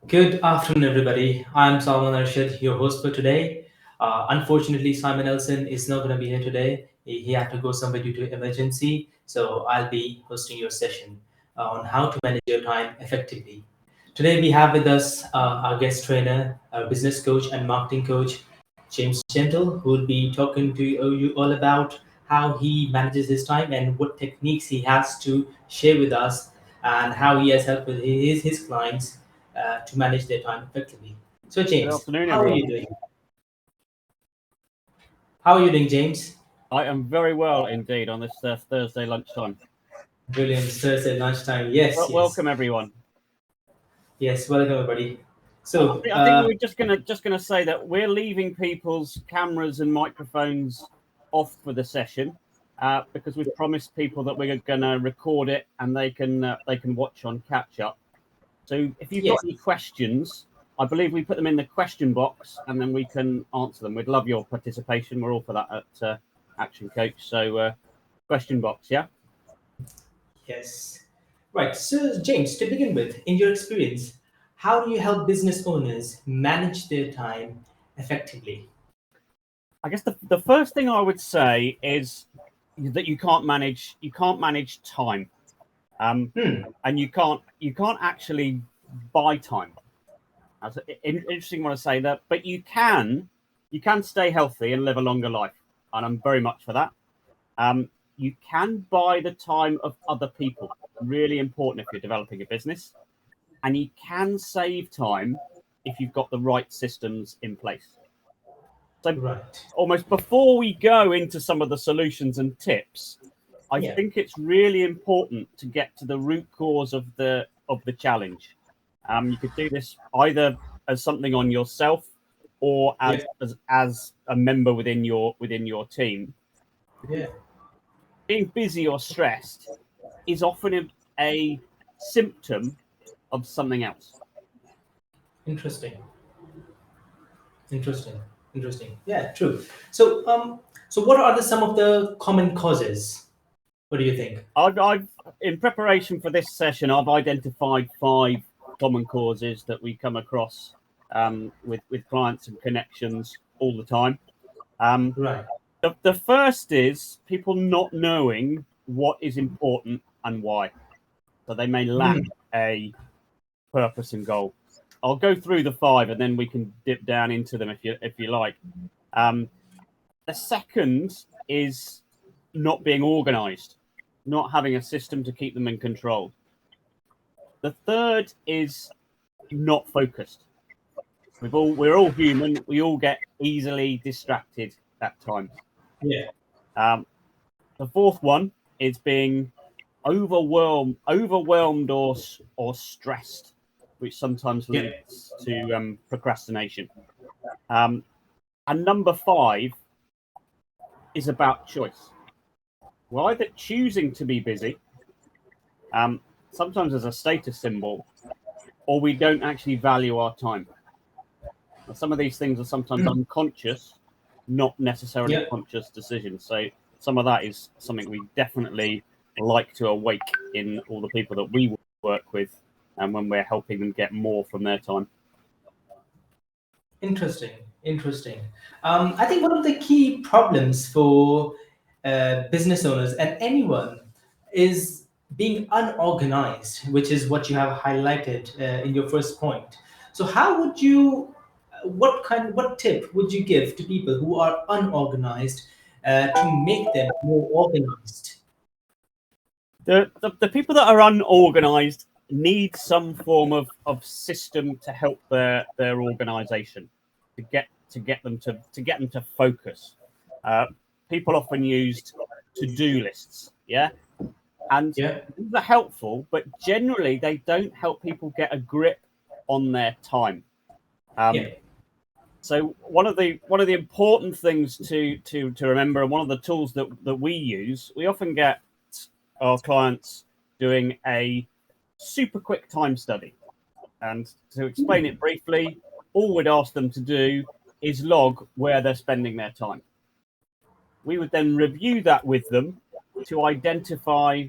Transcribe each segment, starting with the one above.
Good afternoon, everybody. I'm Salman Arshad, your host for today. Unfortunately, Simon Elson is not going to be here today. He had to go somewhere due to emergency, so I'll be hosting your session on how to manage your time effectively. Today, we have with us our guest trainer, our business coach, and marketing coach, James Gentle, who will be talking to you all about how he manages his time and what techniques he has to share with us, and how he has helped with his clients to manage their time effectively. So, Good James, afternoon, how are everyone. you doing? How are you doing, James? I am very well indeed on this Thursday lunchtime. Brilliant. Thursday lunchtime. Yes, Well, yes, welcome everyone. yes. Welcome, everybody. I So, think, I think we're just gonna say that we're leaving people's cameras and microphones off for the session because we've promised people that we're going to record it and they can watch on catch up. So if you've got yes, any questions, I believe we put them in the question box and then we can answer them. We'd love your participation. We're all for that at Action Coach. So question box, yeah. yes. Right. So, James, to begin with, in your experience, how do you help business owners manage their time effectively? I guess the first thing I would say is that you can't manage time, Hmm. and you can't actually buy time. That's interesting want to say that, but you can stay healthy and live a longer life, and I'm very much for that. You can buy the time of other people. Really important if you're developing a business, and you can save time if you've got the right systems in place. So Right. almost before we go into some of the solutions and tips, I Yeah. think it's really important to get to the root cause of the challenge. You could do this either as something on yourself or Yeah. as a member within your team. Yeah. Being busy or stressed is often a symptom of something else. Interesting. Interesting. Interesting. Yeah. True. So what are some of the common causes? What do you think? I've in preparation for this session, I've identified 5 common causes that we come across with clients and connections all the time. Um, Right. the first is people not knowing what is important and why, so they may lack Hmm. a purpose and goal. I'll go through the 5 and then we can dip down into them if you like. Um, the second is not being organised, not having a system to keep them in control. The third is not focused. We're all human. We all get easily distracted at times. Yeah. Um, the fourth one is being overwhelmed or stressed, which sometimes Yeah. leads to procrastination. Um, and number 5 is about choice. We're either choosing to be busy, sometimes as a status symbol, or we don't actually value our time. Now, some of these things are sometimes unconscious, not necessarily Yeah. conscious decisions. So some of that is something we definitely like to awake in all the people that we work with, and when we're helping them get more from their time. Interesting. Interesting. I think one of the key problems for business owners and anyone is being unorganized, which is what you have highlighted in your first point. So, how would you, what tip would you give to people who are unorganized to make them more organized? The people that are unorganized need some form of system to help their organization to get them to focus. Uh, People often used to-do lists, yeah, and Yeah. these are helpful, but generally they don't help people get a grip on their time. Yeah. Um, so one of the important things to remember, and one of the tools that we use, we often get our clients doing a super quick time study. And to explain it briefly, all we'd ask them to do is log where they're spending their time. We would then review that with them to identify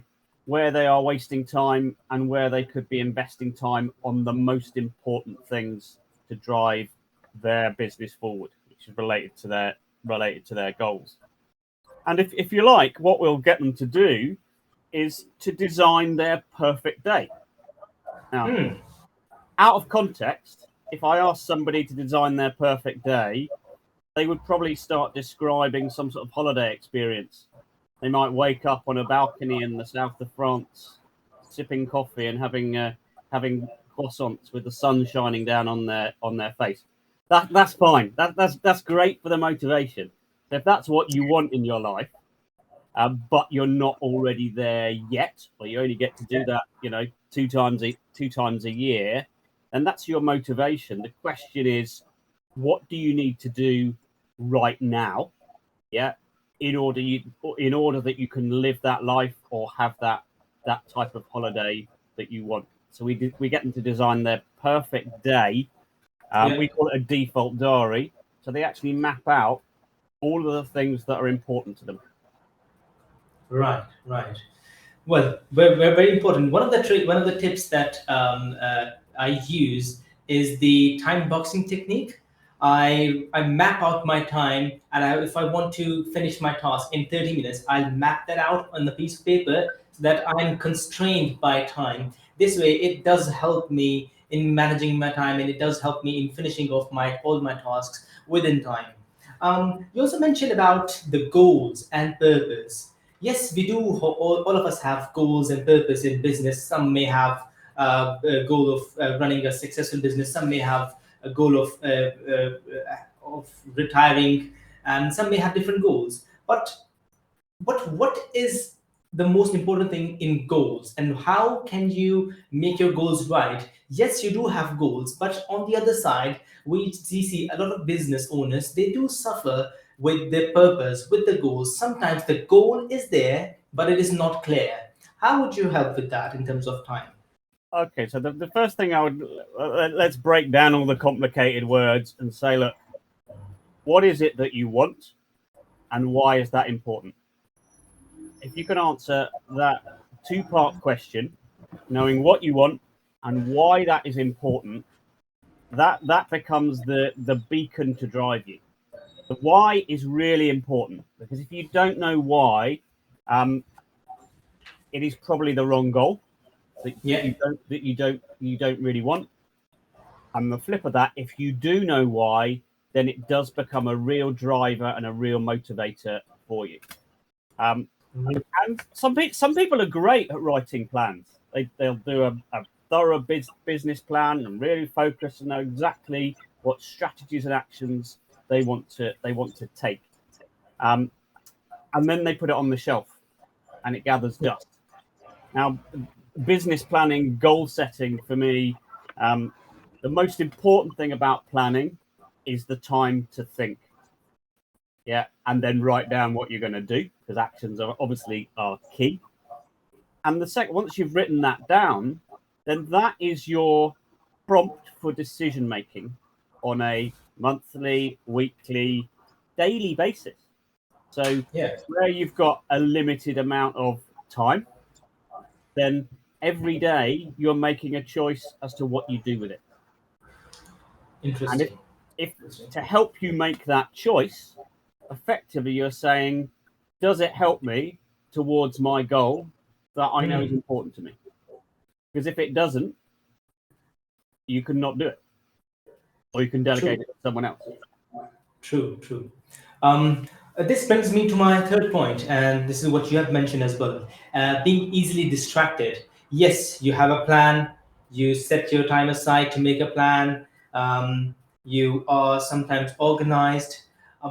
where they are wasting time and where they could be investing time on the most important things to drive their business forward, which is related to their goals. And if you like, what we'll get them to do is to design their perfect day. Now, out of context, if I asked somebody to design their perfect day, they would probably start describing some sort of holiday experience. They might wake up on a balcony in the south of France, sipping coffee and having croissants with the sun shining down on their face. That's fine. That's great for the motivation. If that's what you want in your life, but you're not already there yet, or you only get to do that, two times a year, and that's your motivation. The question is, what do you need to do right now? Yeah, in order that you can live that life or have that type of holiday that you want. So we get them to design their perfect day. We call it a default diary. So they actually map out all of the things that are important to them. Right. Well, very important. One of the tips that I use is the time boxing technique. I map out my time, and if I want to finish my task in 30 minutes, I'll map that out on the piece of paper so that I'm constrained by time. This way, it does help me in managing my time, and it does help me in finishing off all my tasks within time. You also mentioned about the goals and purpose. Yes, we do. All of us have goals and purpose in business. Some may have a goal of running a successful business. Some may have a goal of retiring, and some may have different goals. But what is the most important thing in goals, and how can you make your goals right? Yes, you do have goals, but on the other side, we see a lot of business owners, they do suffer with their purpose, with the goals. Sometimes the goal is there, but it is not clear. How would you help with that in terms of time? Okay, so the first thing I would let's break down all the complicated words and say, look, what is it that you want, and why is that important? If you can answer that two-part question, knowing what you want and why that is important, that becomes the beacon to drive you. The why is really important, because if you don't know why, it is probably the wrong goal that you don't really want. And the flip of that, if you do know why, then it does become a real driver and a real motivator for you. And some people are great at writing plans. They'll do a thorough business plan and really focus and know exactly what strategies and actions they want to take. And then they put it on the shelf and it gathers dust. Now, business planning, goal setting for me, the most important thing about planning is the time to think. Yeah, and then write down what you're going to do, because actions are key. And the second, once you've written that down, then that is your prompt for decision making on a monthly, weekly, daily basis. So where you've got a limited amount of time, then every day you're making a choice as to what you do with it. Interesting. And if to help you make that choice, effectively you're saying, does it help me towards my goal that I know is important to me? Because if it doesn't, you can not do it, or you can delegate it to someone else. True. This brings me to my third point, and this is what you have mentioned as well. Being easily distracted. Yes, you have a plan. You set your time aside to make a plan. You are sometimes organized,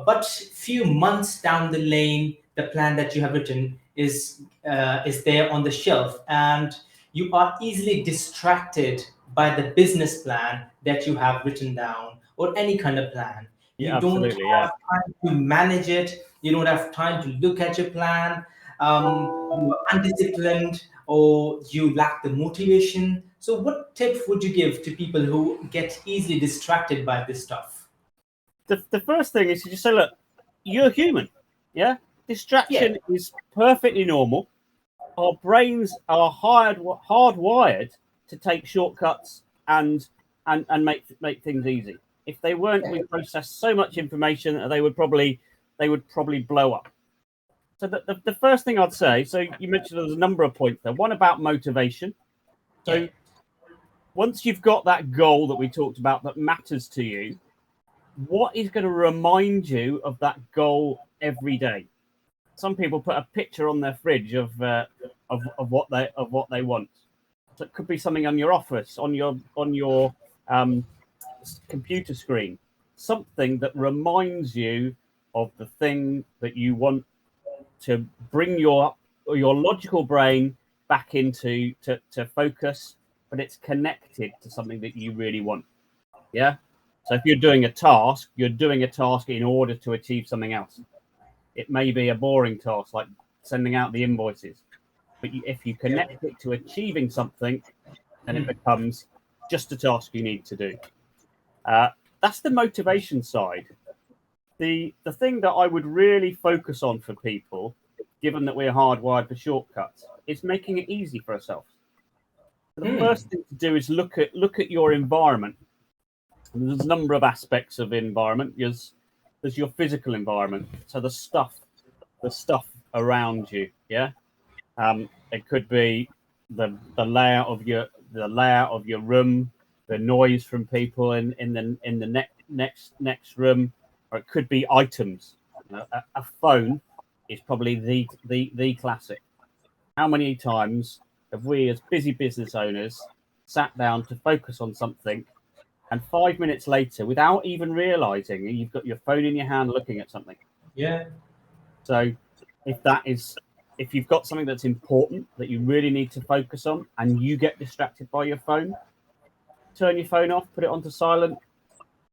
but few months down the lane, the plan that you have written is there on the shelf, and you are easily distracted by the business plan that you have written down, or any kind of plan. You don't have time to manage it. You don't have time to look at your plan. You are undisciplined, or you lack the motivation. So what tip would you give to people who get easily distracted by this stuff? The first thing is to just say, look, you're human. Yeah, distraction is perfectly normal. our brains are hardwired to take shortcuts and make things easy. If they weren't, we process so much information that they would probably blow up. So the first thing I'd say, so you mentioned there's a number of points there. One about motivation. So Yeah. once you've got that goal that we talked about that matters to you, what is going to remind you of that goal every day? Some people put a picture on their fridge of what they want. So it could be something on your office, on your computer screen, something that reminds you of the thing that you want to bring your logical brain back into to focus, but it's connected to something that you really want. Yeah. So if you're doing a task, you're doing a task in order to achieve something else. It may be a boring task like sending out the invoices, but if you connect it to achieving something, then it becomes just a task you need to do. That's the motivation side. The thing that I would really focus on for people, given that we're hardwired for shortcuts, is making it easy for ourselves. So the first thing to do is look at your environment. And there's a number of aspects of environment. There's your physical environment, so the stuff around you. Yeah, it could be the layout of your room, the noise from people in the next room, or it could be items. You know, a phone is probably the classic. How many times have we, as busy business owners, sat down to focus on something, and 5 minutes later, without even realizing, you've got your phone in your hand looking at something? Yeah. So if you've got something that's important that you really need to focus on and you get distracted by your phone, turn your phone off, put it onto silent,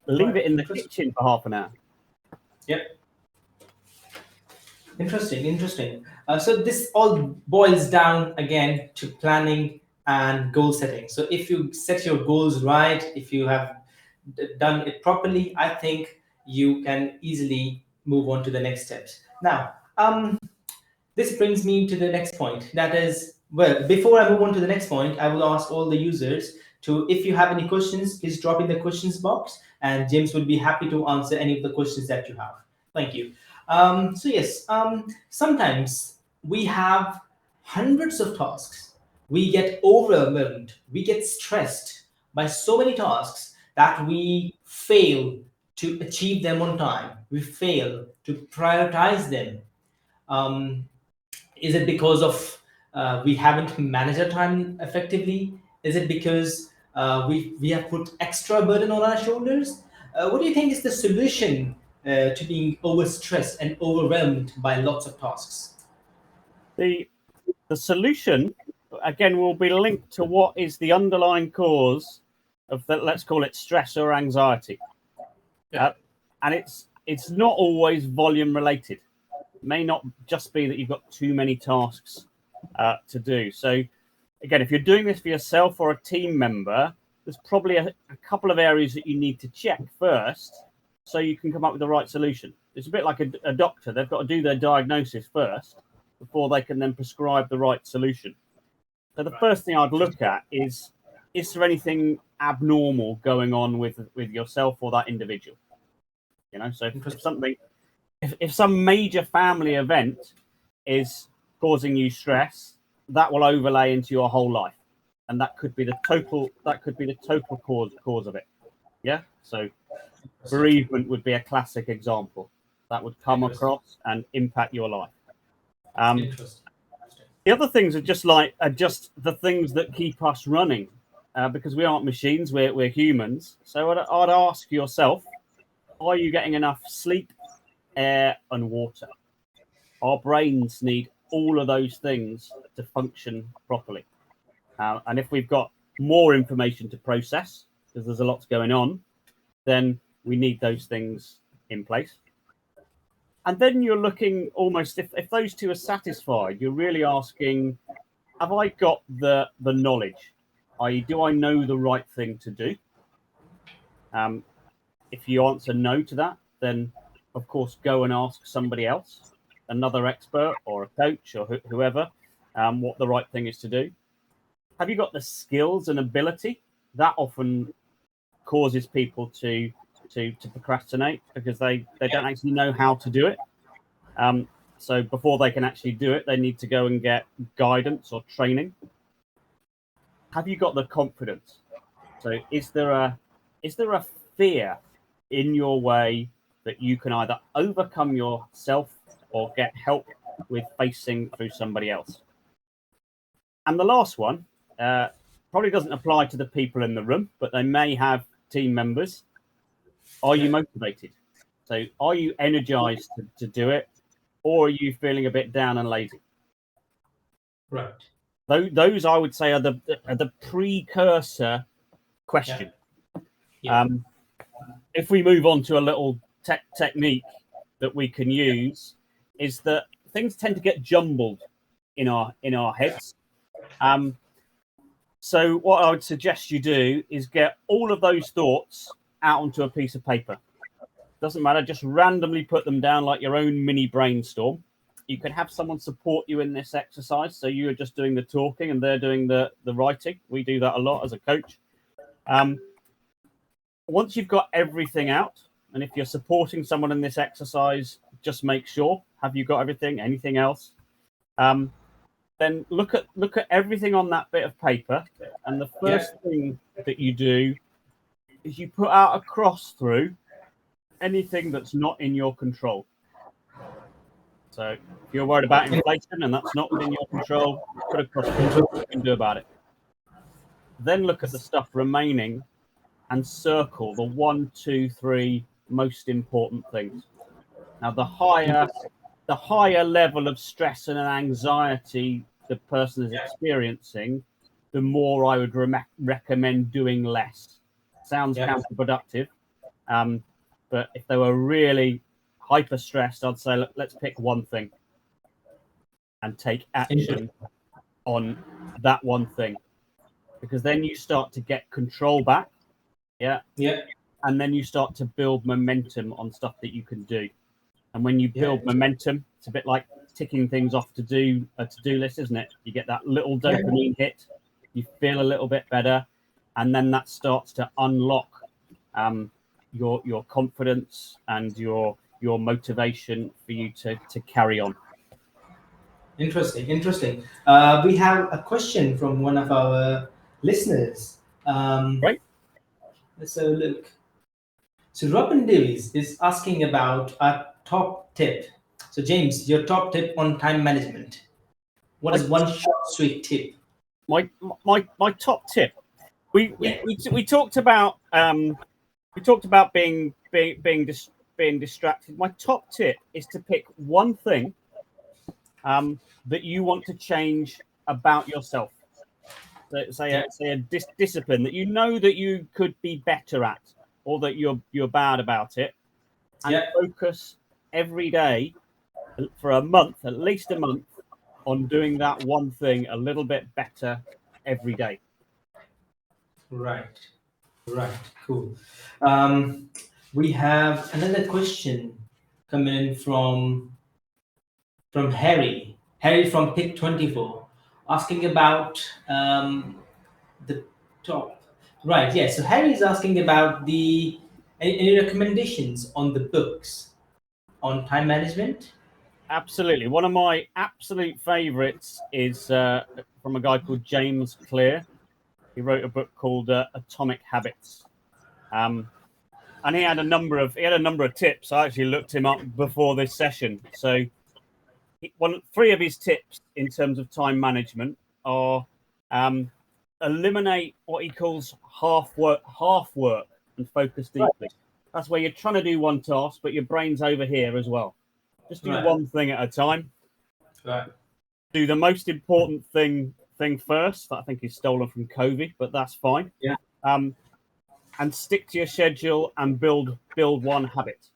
leave it in the kitchen for half an hour. Yep. Interesting. So this all boils down again to planning and goal setting. So if you set your goals right, if you have done it properly, I think you can easily move on to the next steps. Now, this brings me to the next point. That is, well, before I move on to the next point, I will ask all the users to, if you have any questions, please drop in the questions box, and James would be happy to answer any of the questions that you have. Thank you. So yes, sometimes we have hundreds of tasks. We get overwhelmed. We get stressed by so many tasks that we fail to achieve them on time. We fail to prioritize them. Um, is it because of we haven't managed our time effectively? Is it because we have put extra burden on our shoulders? What do you think is the solution to being overstressed and overwhelmed by lots of tasks? The solution, again, will be linked to what is the underlying cause of that. Let's call it stress or anxiety. Yeah. And it's not always volume related. It may not just be that you've got too many tasks to do. So again, if you're doing this for yourself or a team member, there's probably a couple of areas that you need to check first so you can come up with the right solution. It's a bit like a doctor. They've got to do their diagnosis first before they can then prescribe the right solution. So the first thing I'd look at is there anything abnormal going on with yourself or that individual? You know, so if some major family event is causing you stress, that will overlay into your whole life, and that could be the total cause of it. Yeah. So bereavement would be a classic example that would come across and impact your life. Interesting. The other things are just the things that keep us running, because we aren't machines, we're humans. So I'd ask yourself, are you getting enough sleep, air, and water? Our brains need all of those things to function properly. And if we've got more information to process, because there's a lot going on, then we need those things in place. And then you're looking almost, if those two are satisfied, you're really asking, have I got the knowledge? I.e., do I know the right thing to do? If you answer no to that, then of course go and ask somebody else, another expert or a coach or whoever, what the right thing is to do? Have you got the skills and ability? That often causes people to procrastinate because they don't actually know how to do it. So before they can actually do it, they need to go and get guidance or training. Have you got the confidence? So is there a fear in your way that you can either overcome yourself or get help with facing through somebody else? And the last one probably doesn't apply to the people in the room, but they may have team members. Are you motivated? So are you energized to do it, or are you feeling a bit down and lazy? Right. Those I would say are the precursor question. Yeah. If we move on to a little technique that we can use, is that things tend to get jumbled in our heads. So what I would suggest you do is get all of those thoughts out onto a piece of paper. Doesn't matter, just randomly put them down like your own mini brainstorm. You can have someone support you in this exercise. So you are just doing the talking and they're doing the writing. We do that a lot as a coach. Once you've got everything out, and if you're supporting someone in this exercise, just make sure, have you got everything, anything else? Then look at everything on that bit of paper. And the first thing that you do is you put out a cross through anything that's not in your control. So if you're worried about inflation and that's not within your control, put a cross through what you can do about it. Then look at the stuff remaining and circle the 1, 2, 3 most important things. Now, the higher level of stress and anxiety the person is experiencing, the more I would recommend doing less. Sounds counterproductive, but if they were really hyper stressed, I'd say let's pick one thing and take action on that one thing, because then you start to get control back. And then you start to build momentum on stuff that you can do. And when you build momentum, it's a bit like ticking things off a to-do list, isn't it? You get that little dopamine hit, you feel a little bit better, and then that starts to unlock your confidence and your motivation for you to carry on. Interesting. We have a question from one of our listeners. Right. Let's have a look. So Robin Davies is asking about a top tip. So James, your top tip on time management. What is one short, sweet tip? My top tip. We talked about being distracted. My top tip is to pick one thing that you want to change about yourself. So say a discipline that you know that you could be better at, or that you're bad about it, and focus every day for a month, at least a month, on doing that one thing a little bit better every day. Right, cool. We have another question coming in from Harry from Pick24, asking about the top. Right, yeah. So Harry is asking about any recommendations on the books on time management. Absolutely. One of my absolute favorites is from a guy called James Clear. He wrote a book called Atomic Habits. And he had a number of tips. I actually looked him up before this session. So three of his tips in terms of time management are eliminate what he calls half work and focus deeply. That's where you're trying to do one task, but your brain's over here as well. Just do one thing at a time. Right. Do the most important thing first. That I think is stolen from Covey, but that's fine. Yeah. And stick to your schedule and build one habit.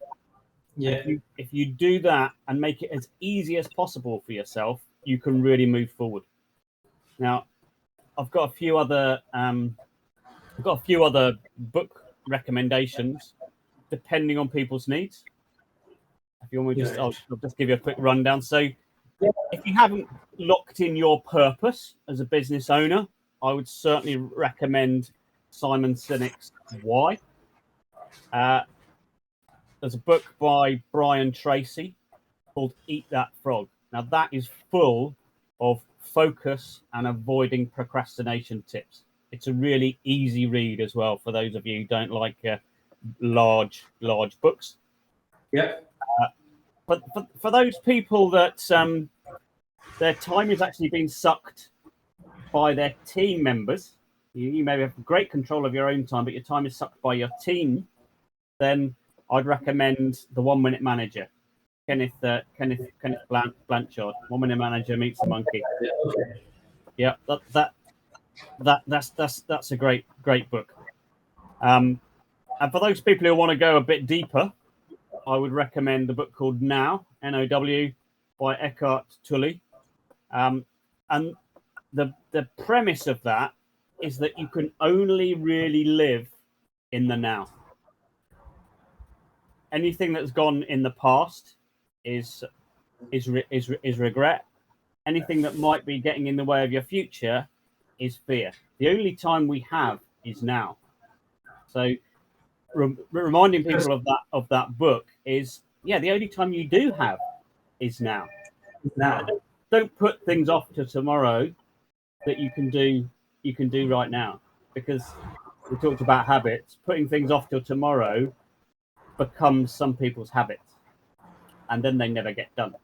Yeah. If you do that and make it as easy as possible for yourself, you can really move forward. Now, I've got a few other book recommendations depending on people's needs. If you want me, I'll just give you a quick rundown. So, if you haven't locked in your purpose as a business owner, I would certainly recommend Simon Sinek's Why. There's a book by Brian Tracy called Eat That Frog. Now, that is full of focus and avoiding procrastination tips. It's a really easy read as well for those of you who don't like large books. Yeah. But for those people that their time is actually being sucked by their team members, you may have great control of your own time, but your time is sucked by your team, then I'd recommend The 1 Minute Manager. Kenneth Blanchard, 1 Minute Manager Meets the Monkey. Yeah, that's a great book. And for those people who want to go a bit deeper, I would recommend the book called Now, N-O-W, by Eckhart Tolle. And the premise of that is that you can only really live in the now. Anything that's gone in the past is regret. Anything that might be getting in the way of your future is fear. The only time we have is now. So reminding people of that book is, the only time you do have is now. Don't put things off to tomorrow that you can do right now, because we talked about habits. Putting things off till tomorrow becomes some people's habits, and then they never get done.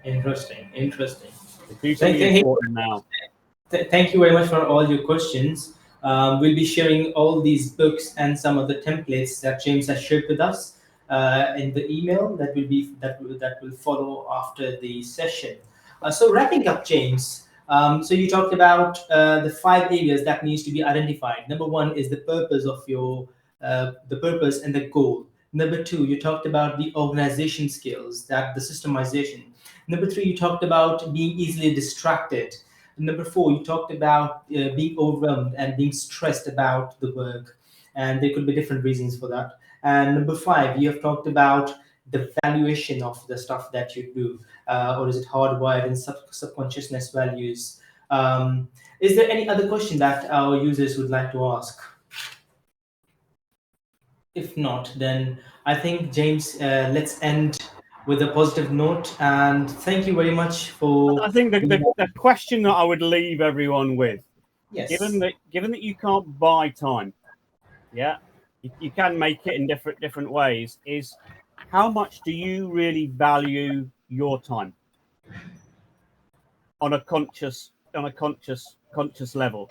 Interesting. Do something important now. Thank you very much for all your questions. We'll be sharing all these books and some of the templates that James has shared with us in the email that will follow after the session. So wrapping up, James. So you talked about the 5 areas that needs to be identified. Number 1 is the purpose of your the purpose and the goal. Number 2, you talked about the organization skills, that the systemization. Number 3, you talked about being easily distracted. Number 4, you talked about being overwhelmed and being stressed about the work, and there could be different reasons for that. And number 5, you have talked about the valuation of the stuff that you do, or is it hardwired in subconsciousness values? Is there any other question that our users would like to ask? If not, then I think, James, let's end with a positive note. And thank you very much for. I think the question that I would leave everyone with, yes, given that you can't buy time, you can make it in different ways, is how much do you really value your time on a conscious level?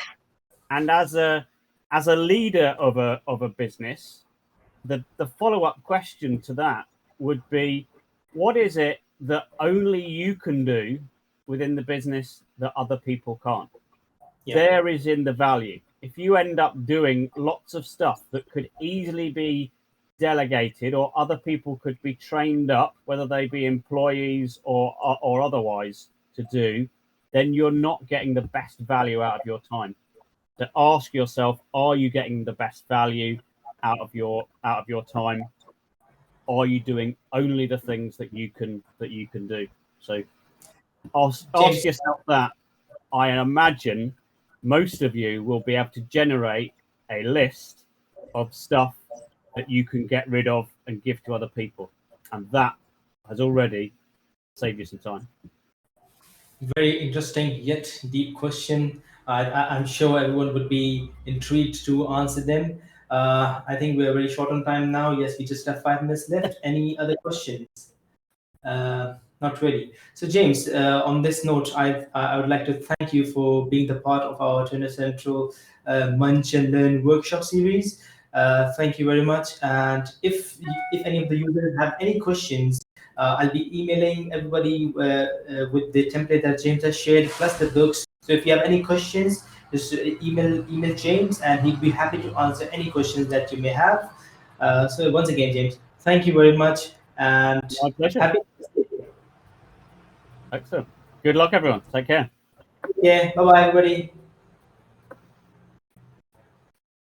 And as a leader of a business, the follow-up question to that would be, what is it that only you can do within the business that other people can't? There is in the value. If you end up doing lots of stuff that could easily be delegated, or other people could be trained up, whether they be employees or otherwise, to do, then you're not getting the best value out of your time. So ask yourself, are you getting the best value out of your time? Are you doing only the things that you can do? So ask yourself that. I imagine most of you will be able to generate a list of stuff that you can get rid of and give to other people, and that has already saved you some time. Very interesting yet deep question. I'm sure everyone would be intrigued to answer them. I think we're very short on time now. Yes, we just have 5 minutes left. Any other questions? Not really. So, James, on this note, I would like to thank you for being the part of our Turner Central Munch and Learn workshop series. Thank you very much. And if any of the users have any questions, I'll be emailing everybody with the template that James has shared, plus the books. So if you have any questions, just email James, and he'd be happy to answer any questions that you may have. So once again, James, thank you very much, and my pleasure. Happy. Excellent. Good luck, everyone. Take care. Yeah. Bye, bye, everybody.